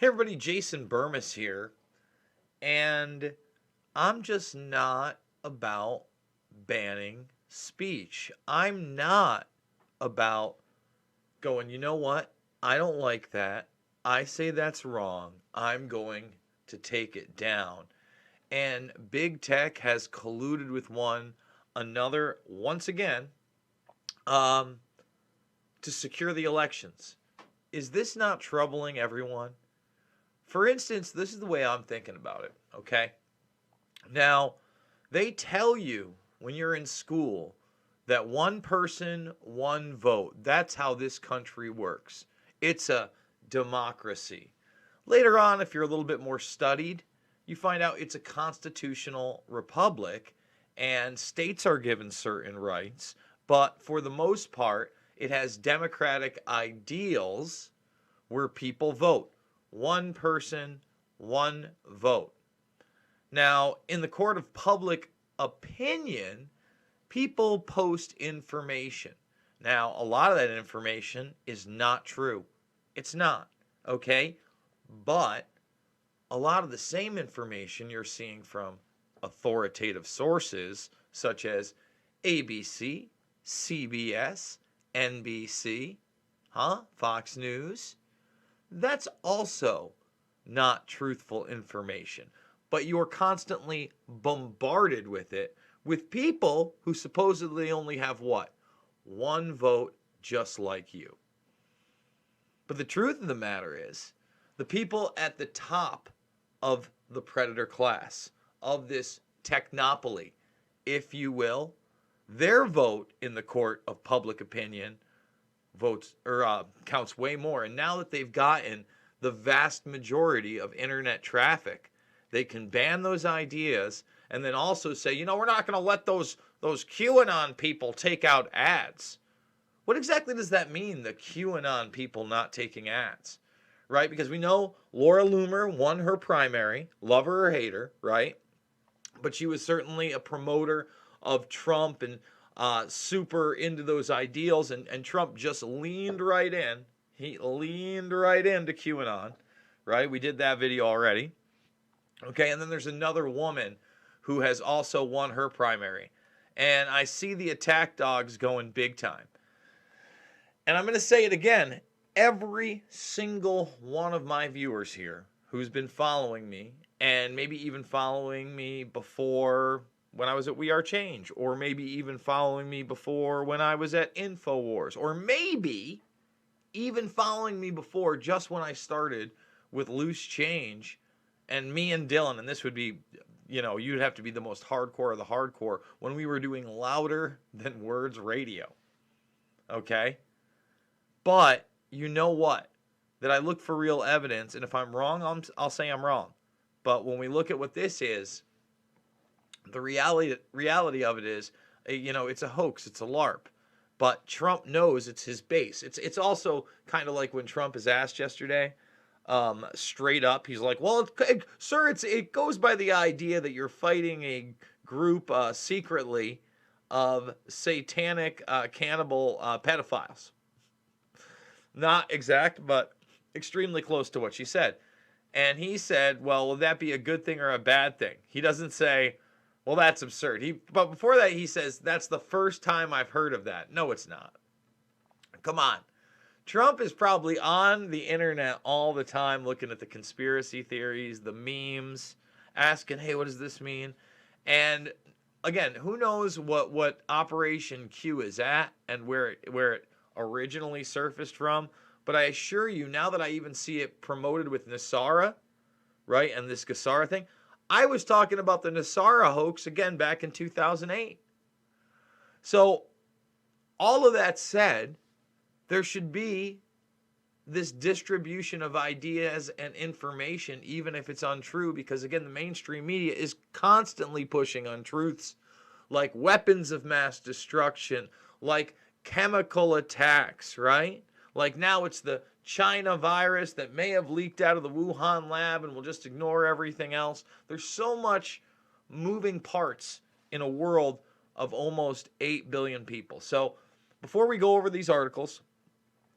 Hey everybody, Jason Burmis here, and I'm just not about banning speech. I'm not about going, you know what? I don't like that. I say that's wrong. I'm going to take it down. And big tech has colluded with one another once again um, to secure the elections. Is this not troubling everyone? For instance, this is the way I'm thinking about it, okay? Now, they tell you when you're in school that one person, one vote. That's how this country works. It's a democracy. Later on, if you're a little bit more studied, you find out it's a constitutional republic and states are given certain rights, but for the most part, it has democratic ideals where people vote. One person, one vote. Now, in the court of public opinion, people post information. Now, a lot of that information is not true. It's not, okay? But a lot of the same information you're seeing from authoritative sources such as ABC, CBS, NBC, Fox News, that's also not truthful information. But you're constantly bombarded with it with people who supposedly only have what? One vote just like you. But the truth of the matter is, the people at the top of the predator class, of this technopoly, if you will, their vote in the court of public opinion votes or counts way more. And now that they've gotten the vast majority of internet traffic, they can ban those ideas and then also say, you know, we're not going to let those QAnon people take out ads. What exactly does that mean, the QAnon people not taking ads? Right? Because we know Laura Loomer won her primary, love her or hate her, right? But she was certainly a promoter of Trump and super into those ideals, and Trump just leaned right in. He leaned right into QAnon, right? We did that video already. Okay, and then there's another woman who has also won her primary. And I see the attack dogs going big time. And I'm going to say it again. Every single one of my viewers here who's been following me, and maybe even following me before when I was at We Are Change, or maybe even following me before when I was at InfoWars, or maybe even following me before just when I started with Loose Change and me and Dylan, and this would be, you know, you'd have to be the most hardcore of the hardcore when we were doing Louder Than Words radio. Okay? But you know what? That I look for real evidence, and if I'm wrong, I'll say I'm wrong. But when we look at what this is, the reality of it is, you know, it's a hoax, it's a LARP. But Trump knows it's his base. It's also kind of like when Trump is asked yesterday, straight up, he's like, well, sir, it goes by the idea that you're fighting a group secretly of satanic cannibal pedophiles. Not exact, but extremely close to what she said. And he said, well, will that be a good thing or a bad thing? He doesn't say, well, that's absurd. But before that, he says, that's the first time I've heard of that. No, it's not. Come on. Trump is probably on the internet all the time looking at the conspiracy theories, the memes, asking, hey, what does this mean? And again, who knows what Operation Q is at and where it originally surfaced from. But I assure you, now that I even see it promoted with Nasara, right, and this Gassara thing, I was talking about the Nasara hoax again back in 2008. So all of that said, there should be this distribution of ideas and information, even if it's untrue, because again, the mainstream media is constantly pushing untruths like weapons of mass destruction, like chemical attacks, right? Like now it's the China virus that may have leaked out of the Wuhan lab and we'll just ignore everything else. There's so much moving parts in a world of almost 8 billion people. So before we go over these articles,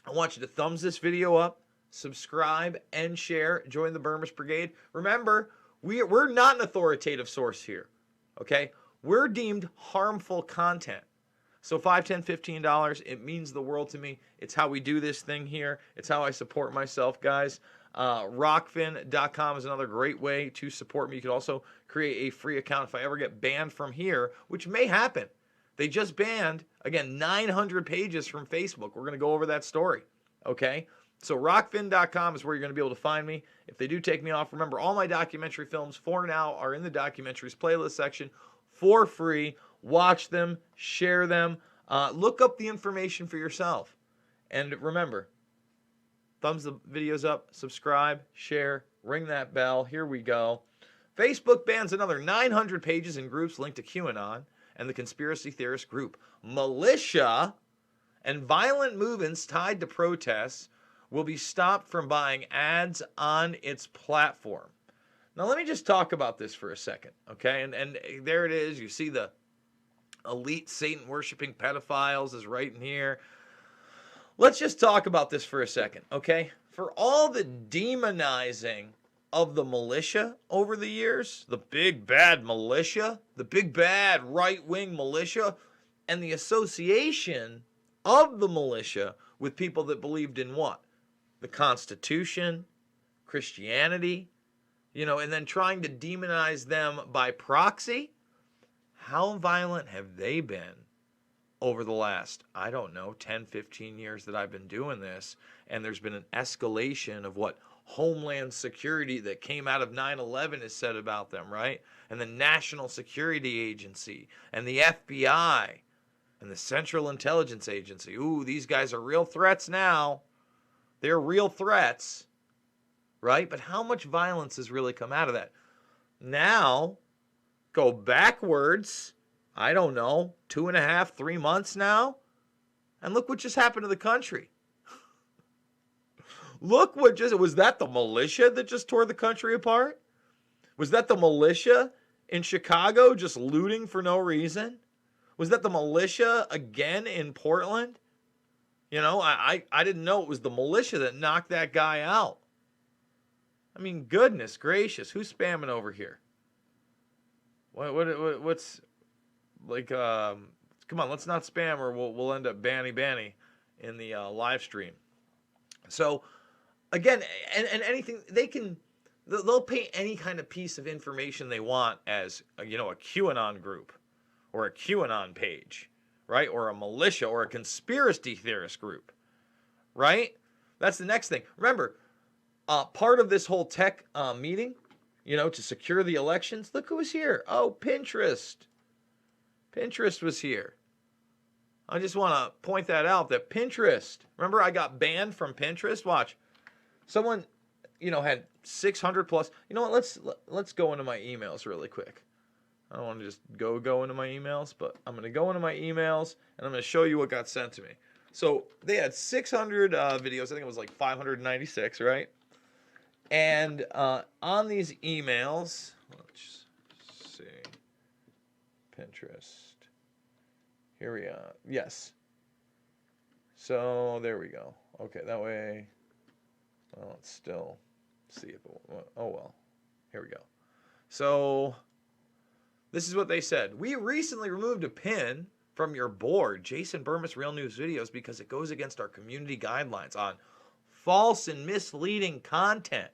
I want you to thumbs this video up, subscribe, and share. Join the Burmist Brigade. Remember, we're not an authoritative source here, okay? We're deemed harmful content. So $5, $10, $15, it means the world to me. It's how we do this thing here. It's how I support myself, guys. Rockfin.com is another great way to support me. You could also create a free account if I ever get banned from here, which may happen. They just banned, again, 900 pages from Facebook. We're going to go over that story, okay? So rockfin.com is where you're going to be able to find me. If they do take me off, remember, all my documentary films for now are in the documentaries playlist section for free. Watch them, share them, look up the information for yourself. And remember, thumbs the videos up, subscribe, share, ring that bell. Here we go. Facebook bans another 900 pages and groups linked to QAnon and the conspiracy theorist group. Militia and violent movements tied to protests will be stopped from buying ads on its platform. Now, let me just talk about this for a second, okay? And there it is. You see the elite Satan-worshiping pedophiles is right in here. Let's just talk about this for a second, okay? For all the demonizing of the militia over the years, the big bad militia, the big bad right-wing militia, and the association of the militia with people that believed in what? The Constitution, Christianity, you know, and then trying to demonize them by proxy. How violent have they been over the last, I don't know, 10, 15 years that I've been doing this? And there's been an escalation of what Homeland Security that came out of 9/11 has said about them, right? And the National Security Agency and the FBI and the Central Intelligence Agency. Ooh, these guys are real threats now. They're real threats, right? But how much violence has really come out of that? Now, go backwards, I don't know, 2.5, 3 months now, and look what just happened to the country. Look what just, was that the militia that just tore the country apart? Was that the militia in Chicago just looting for no reason? Was that the militia again in Portland? You know, I didn't know it was the militia that knocked that guy out. I mean, goodness gracious, who's spamming over here? What's like? Come on, let's not spam, or we'll end up banny in the live stream. So again, and anything they'll paint any kind of piece of information they want as you know, a QAnon group or a QAnon page, right? Or a militia or a conspiracy theorist group, right? That's the next thing. Remember, part of this whole tech meeting, you know, to secure the elections, look who was here. Oh, Pinterest. Pinterest was here. I just want to point that out, that Pinterest, remember I got banned from Pinterest? Watch. Someone, you know, had 600 plus. You know what? Let's go into my emails really quick. I don't want to just go into my emails, but I'm going to go into my emails and I'm going to show you what got sent to me. So they had 600 videos. I think it was like 596, right? And on these emails, let's see, Pinterest. Here we are. Yes. So there we go. Okay, that way. Well, let's still see if it. Oh well. Here we go. So this is what they said. We recently removed a pin from your board, Jason Burmis Real News Videos, because it goes against our community guidelines on false and misleading content.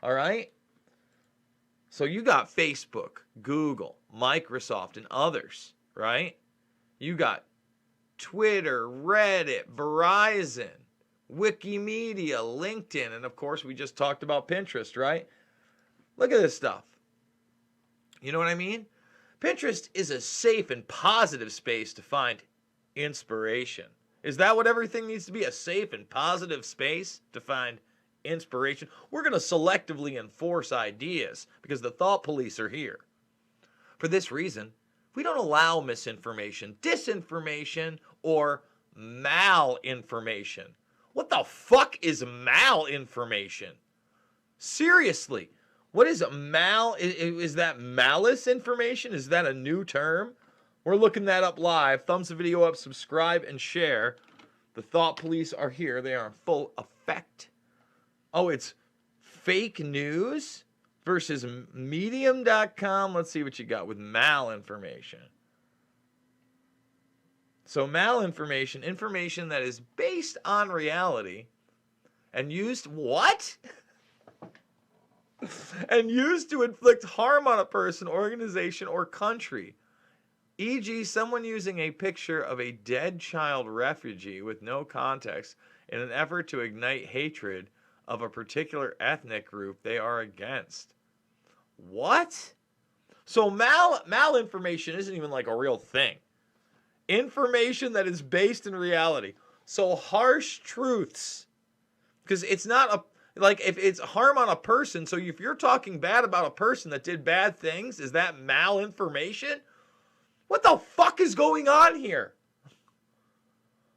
All right? So you got Facebook, Google, Microsoft, and others, right? You got Twitter, Reddit, Verizon, Wikimedia, LinkedIn, and of course we just talked about Pinterest, right? Look at this stuff. You know what I mean? Pinterest is a safe and positive space to find inspiration. Is that what everything needs to be? A safe and positive space to find inspiration? We're going to selectively enforce ideas because the thought police are here. For this reason, we don't allow misinformation, disinformation, or malinformation. What the fuck is malinformation? Seriously. What is is that malice information? Is that a new term? We're looking that up live. Thumbs the video up, subscribe, and share. The thought police are here. They are in full effect. Oh, it's fake news versus medium.com. Let's see what you got with malinformation. So malinformation, information that is based on reality and used, what? And used to inflict harm on a person, organization, or country. E.g., someone using a picture of a dead child refugee with no context in an effort to ignite hatred of a particular ethnic group they are against. What? So malinformation isn't even like a real thing. Information that is based in reality. So harsh truths. Because it's not a, like, if it's harm on a person, so if you're talking bad about a person that did bad things, is that malinformation? What the fuck is going on here?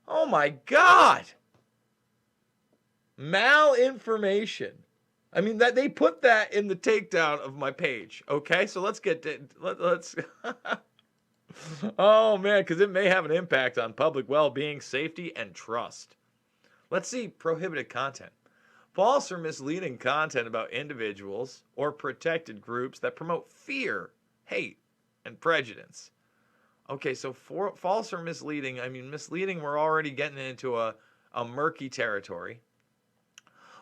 Oh my God. Malinformation. I mean, that they put that in the takedown of my page. Okay, so let's get to, let's oh man, because it may have an impact on public well-being, safety, and trust. Let's see prohibited content. False or misleading content about individuals or protected groups that promote fear, hate, and prejudice. Okay, so false or misleading, I mean, misleading, we're already getting into a murky territory.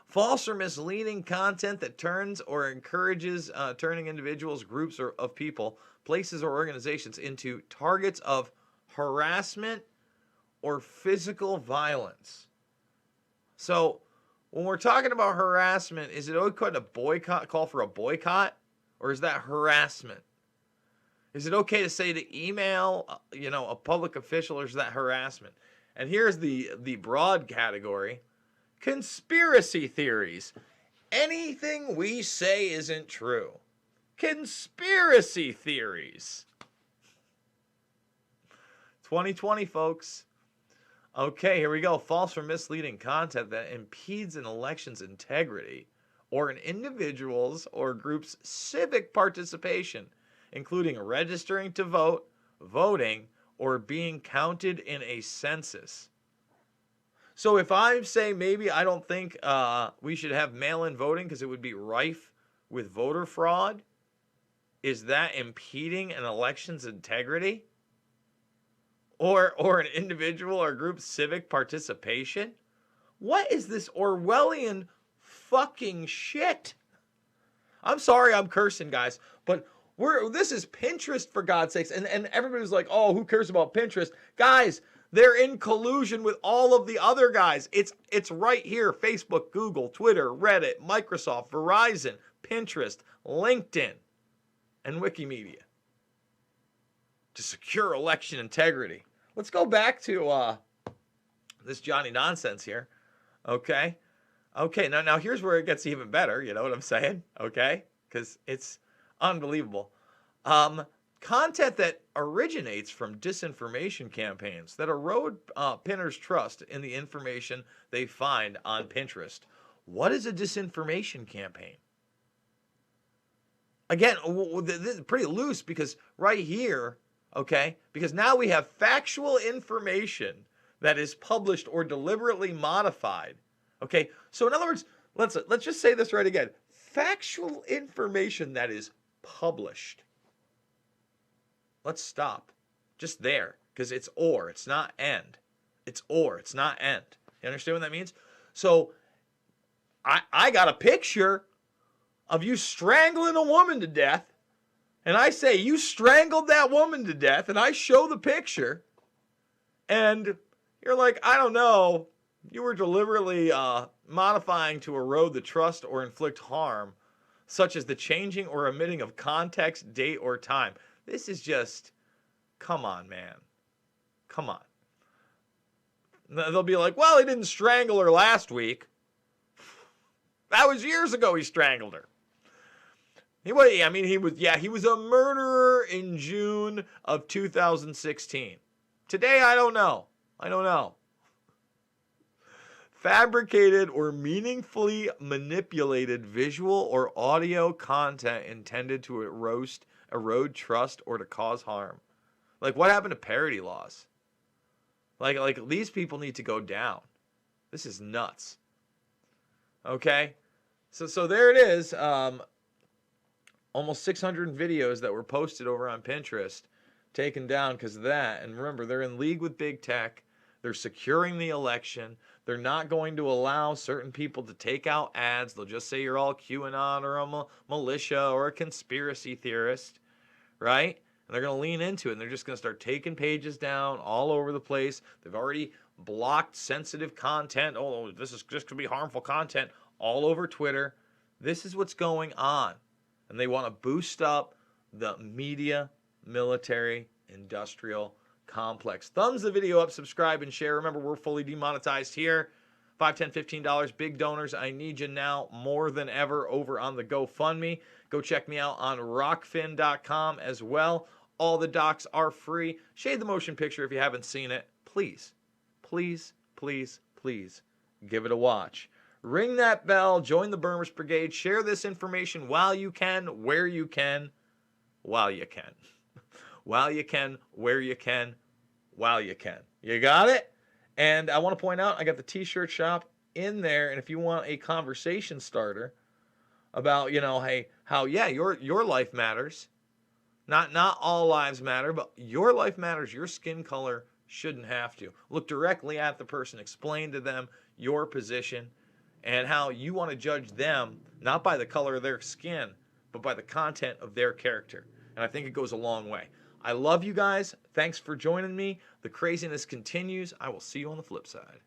False or misleading content that turns or encourages turning individuals, groups, or of people, places, or organizations into targets of harassment or physical violence. So when we're talking about harassment, is it okay to call for a boycott, or is that harassment? Is it okay to say to email, a public official, or is that harassment? And here's the broad category. Conspiracy theories. Anything we say isn't true. Conspiracy theories. 2020, folks. Okay, here we go. False or misleading content that impedes an election's integrity or an individual's or group's civic participation, including registering to vote, voting, or being counted in a census. So if I say maybe I don't think we should have mail-in voting because it would be rife with voter fraud, is that impeding an election's integrity? Or an individual or group's civic participation? What is this Orwellian fucking shit? I'm sorry I'm cursing, guys, but this is Pinterest, for God's sakes, and everybody's like, oh, who cares about Pinterest? Guys, they're in collusion with all of the other guys. It's right here. Facebook, Google, Twitter, Reddit, Microsoft, Verizon, Pinterest, LinkedIn, and Wikimedia. To secure election integrity. Let's go back to this Johnny nonsense here. Okay. Now here's where it gets even better. You know what I'm saying? Okay. Because it's unbelievable. Content that originates from disinformation campaigns that erode pinners' trust in the information they find on Pinterest. What is a disinformation campaign? Again, this is pretty loose because right here, okay, because now we have factual information that is published or deliberately modified. Okay, so in other words, let's just say this right again. Factual information that is published. Let's stop just there, because it's or, it's not and. It's or, it's not and. You understand what that means? So I got a picture of you strangling a woman to death, and I say you strangled that woman to death, and I show the picture, and you're like, I don't know, you were deliberately modifying to erode the trust or inflict harm, such as the changing or omitting of context, date, or time. This is just, come on, man. Come on. They'll be like, well, he didn't strangle her last week. That was years ago he strangled her. He was a murderer in June of 2016. Today, I don't know. Fabricated or meaningfully manipulated visual or audio content intended to erode trust or to cause harm. Like, what happened to parody laws? Like these people need to go down. This is nuts. Okay? So there it is. Almost 600 videos that were posted over on Pinterest taken down because of that. And remember, they're in league with big tech. They're securing the election. They're not going to allow certain people to take out ads. They'll just say you're all QAnon or a militia or a conspiracy theorist, right? And they're going to lean into it, and they're just going to start taking pages down all over the place. They've already blocked sensitive content. Oh, this is just going to be harmful content all over Twitter. This is what's going on. And they want to boost up the media, military, industrial complex. Thumbs the video up, subscribe, and share. Remember, we're fully demonetized here. $5, $10, $15. Big donors. I need you now more than ever over on the GoFundMe. Go check me out on rockfin.com as well. All the docs are free. Shade the motion picture if you haven't seen it. Please, please, please, please give it a watch. Ring that bell. Join the Burmers Brigade. Share this information while you can, where you can, while you can. While you can, where you can, while you can. You got it? And I want to point out, I got the t-shirt shop in there, and if you want a conversation starter about, hey, how, yeah, your life matters. Not all lives matter, but your life matters. Your skin color shouldn't have to. Look directly at the person. Explain to them your position and how you want to judge them, not by the color of their skin, but by the content of their character. And I think it goes a long way. I love you guys. Thanks for joining me. The craziness continues. I will see you on the flip side.